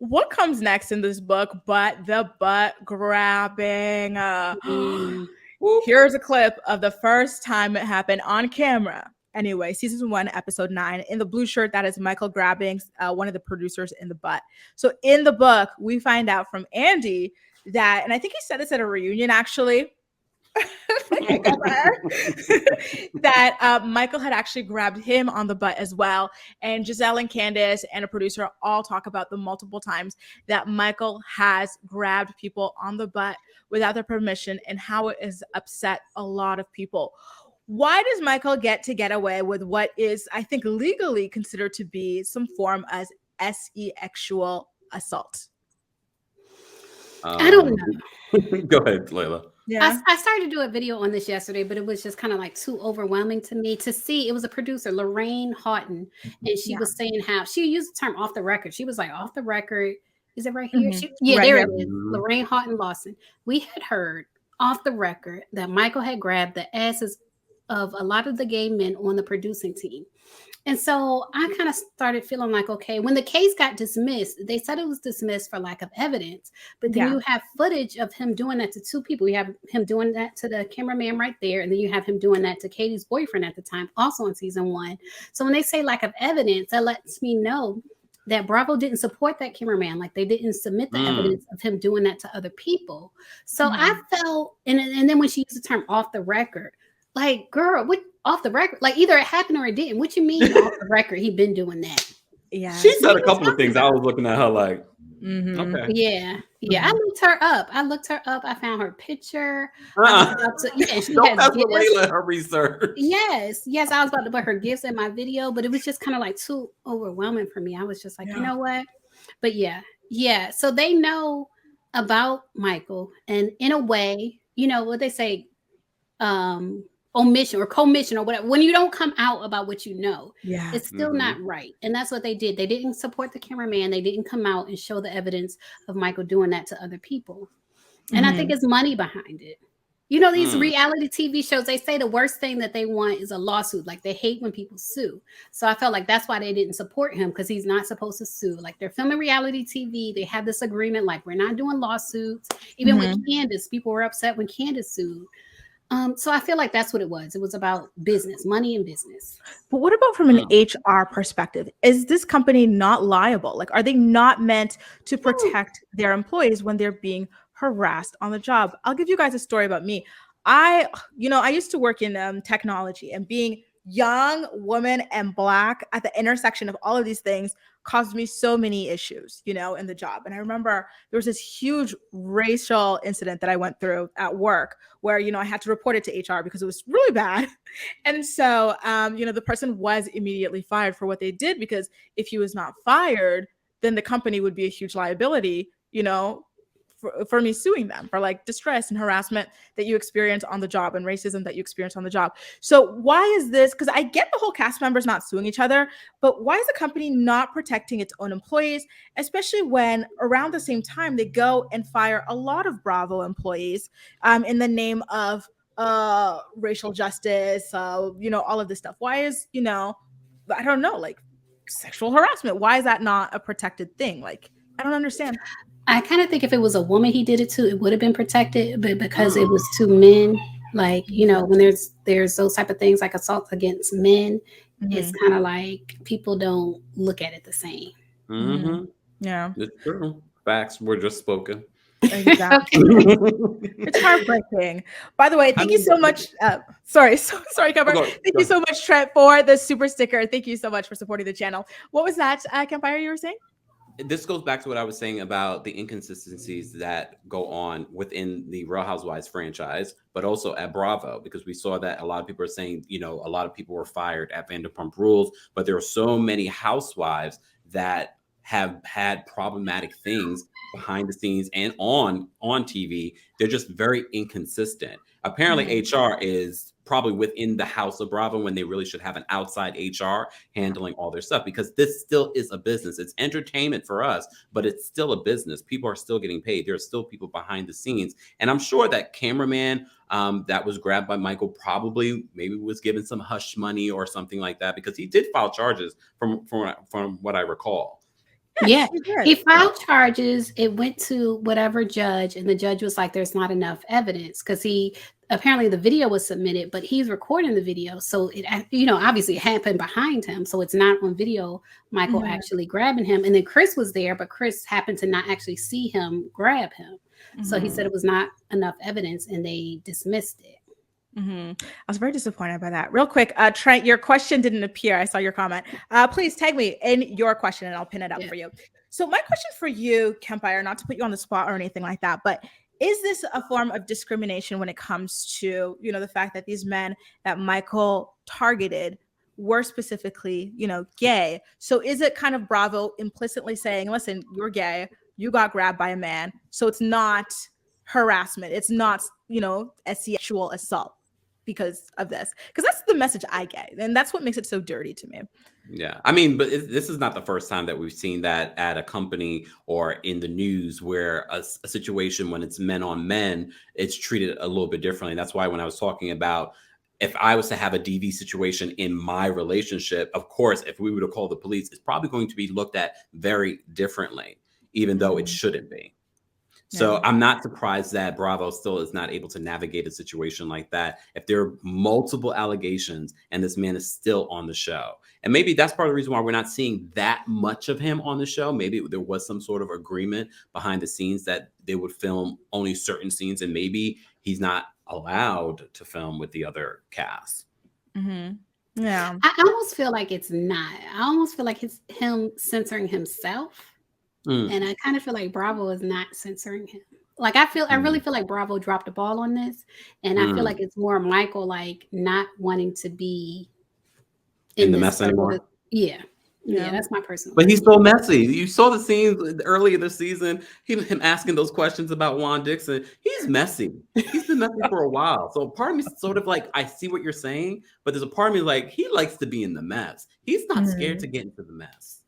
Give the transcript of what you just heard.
what comes next in this book but the butt grabbing? Here's a clip of the first time it happened on camera. Anyway, season 1, episode 9. In the blue shirt, that is Michael grabbing one of the producers in the butt. So in the book, we find out from Andy that, and I think he said this at a reunion actually, that Michael had actually grabbed him on the butt as well. And Giselle and Candace and a producer all talk about the multiple times that Michael has grabbed people on the butt without their permission and how it has upset a lot of people. Why does Michael get away with what is, I think, legally considered to be some form as sexual assault? I don't know. Go ahead, Layla. Yeah. I started to do a video on this yesterday, but it was just kind of like too overwhelming to me to see. It was a producer, Lorraine Houghton, and she was saying how she used the term off the record. She was like, off the record. Is it right here? Right there here. it is. Lorraine Houghton Lawson. We had heard off the record that Michael had grabbed the asses of a lot of the gay men on the producing team. And so I kind of started feeling like, okay, when the case got dismissed, they said it was dismissed for lack of evidence. But then you have footage of him doing that to two people. You have him doing that to the cameraman right there. And then you have him doing that to Katie's boyfriend at the time, also in season 1. So when they say lack of evidence, that lets me know that Bravo didn't support that cameraman. Like they didn't submit the evidence of him doing that to other people. So I felt, and then when she used the term off the record, like, girl, what off the record? Like either it happened or it didn't. What you mean off the record? He been doing that. Yeah. She said a couple of things. I was looking at her like, okay. Yeah. I looked her up. I found her picture. She don't mess with Layla, her research. Yes. I was about to put her gifts in my video, but it was just kind of like too overwhelming for me. I was just like, you know what? But yeah. So they know about Michael, and in a way, you know what they say, omission or commission or whatever, when you don't come out about what you know, it's still not right. And that's what they did. They didn't support the cameraman. They didn't come out and show the evidence of Michael doing that to other people. And I think it's money behind it. You know, these reality TV shows, they say the worst thing that they want is a lawsuit. Like they hate when people sue. So I felt like that's why they didn't support him, because he's not supposed to sue. Like they're filming reality TV. They have this agreement, like we're not doing lawsuits. Even with Candace, people were upset when Candace sued. So I feel like that's what it was. It was about business, money and business. But what about from an HR perspective? Is this company not liable? Like, are they not meant to protect their employees when they're being harassed on the job? I'll give you guys a story about me. I used to work in technology, and being young, woman, and Black at the intersection of all of these things caused me so many issues, in the job. And I remember there was this huge racial incident that I went through at work where, I had to report it to HR because it was really bad. And so, the person was immediately fired for what they did, because if he was not fired, then the company would be a huge liability, for me suing them for like distress and harassment that you experience on the job and racism that you experience on the job. So why is this? Because I get the whole cast members not suing each other, but why is the company not protecting its own employees, especially when around the same time they go and fire a lot of Bravo employees in the name of racial justice, all of this stuff? Why is, I don't know, like sexual harassment, why is that not a protected thing? Like, I don't understand. I kind of think if it was a woman he did it to, it would have been protected, but because it was two men, like, when there's those type of things like assault against men, it's kind of like people don't look at it the same. Yeah, it's true. Facts were just spoken. Exactly. It's heartbreaking. By the way, thank you so much. Sorry, Kemper. Thank you so much, Trent, for the super sticker. Thank you so much for supporting the channel. What was that, Campfire, you were saying? This goes back to what I was saying about the inconsistencies that go on within the Real Housewives franchise, but also at Bravo, because we saw that a lot of people are saying, a lot of people were fired at Vanderpump Rules, but there are so many housewives that have had problematic things behind the scenes and on TV. They're just very inconsistent. Apparently, HR is probably within the house of Bravo when they really should have an outside HR handling all their stuff, because this still is a business. It's entertainment for us, but it's still a business. People are still getting paid. There are still people behind the scenes. And I'm sure that cameraman that was grabbed by Michael probably maybe was given some hush money or something like that, because he did file charges from what I recall. Yeah, He did. he filed charges. It went to whatever judge, and the judge was like, "There's not enough evidence," because he apparently the video was submitted, but he's recording the video, so it obviously it happened behind him, so it's not on video. Michael Mhm. actually grabbing him, and then Chris was there, but Chris happened to not actually see him grab him, so he Mhm. said it was not enough evidence, and they dismissed it. I was very disappointed by that. Real quick, Trent, your question didn't appear. I saw your comment. Please tag me in your question and I'll pin it up Yeah. for you. So my question for you, Kempire, not to put you on the spot or anything like that, but is this a form of discrimination when it comes to, the fact that these men that Michael targeted were specifically, gay? So is it kind of Bravo implicitly saying, listen, you're gay, you got grabbed by a man, so it's not harassment, it's not, a sexual assault because of this, because that's the message I get, and that's what makes it so dirty to me. Yeah, I mean, but this is not the first time that we've seen that at a company or in the news where a situation when it's men on men, it's treated a little bit differently. That's why when I was talking about if I was to have a DV situation in my relationship, of course, if we were to call the police, it's probably going to be looked at very differently, even though it shouldn't be. So Yeah. I'm not surprised that Bravo still is not able to navigate a situation like that. If there are multiple allegations and this man is still on the show, and maybe that's part of the reason why we're not seeing that much of him on the show. Maybe there was some sort of agreement behind the scenes that they would film only certain scenes, and maybe he's not allowed to film with the other cast. Yeah. I almost feel like it's not. I almost feel like it's him censoring himself. And I kind of feel like Bravo is not censoring him. Like I really feel like Bravo dropped the ball on this, and I feel like it's more Michael like not wanting to be In in the this mess circle. anymore. Yeah, Yeah. that's my personal. But he's opinion. so messy. You saw the scenes earlier this season, him asking those questions about Juan Dixon. He's messy. He's been messy for a while. So part of me is sort of like, I see what you're saying, but there's a part of me like, he likes to be in the mess. He's not scared to get into the mess.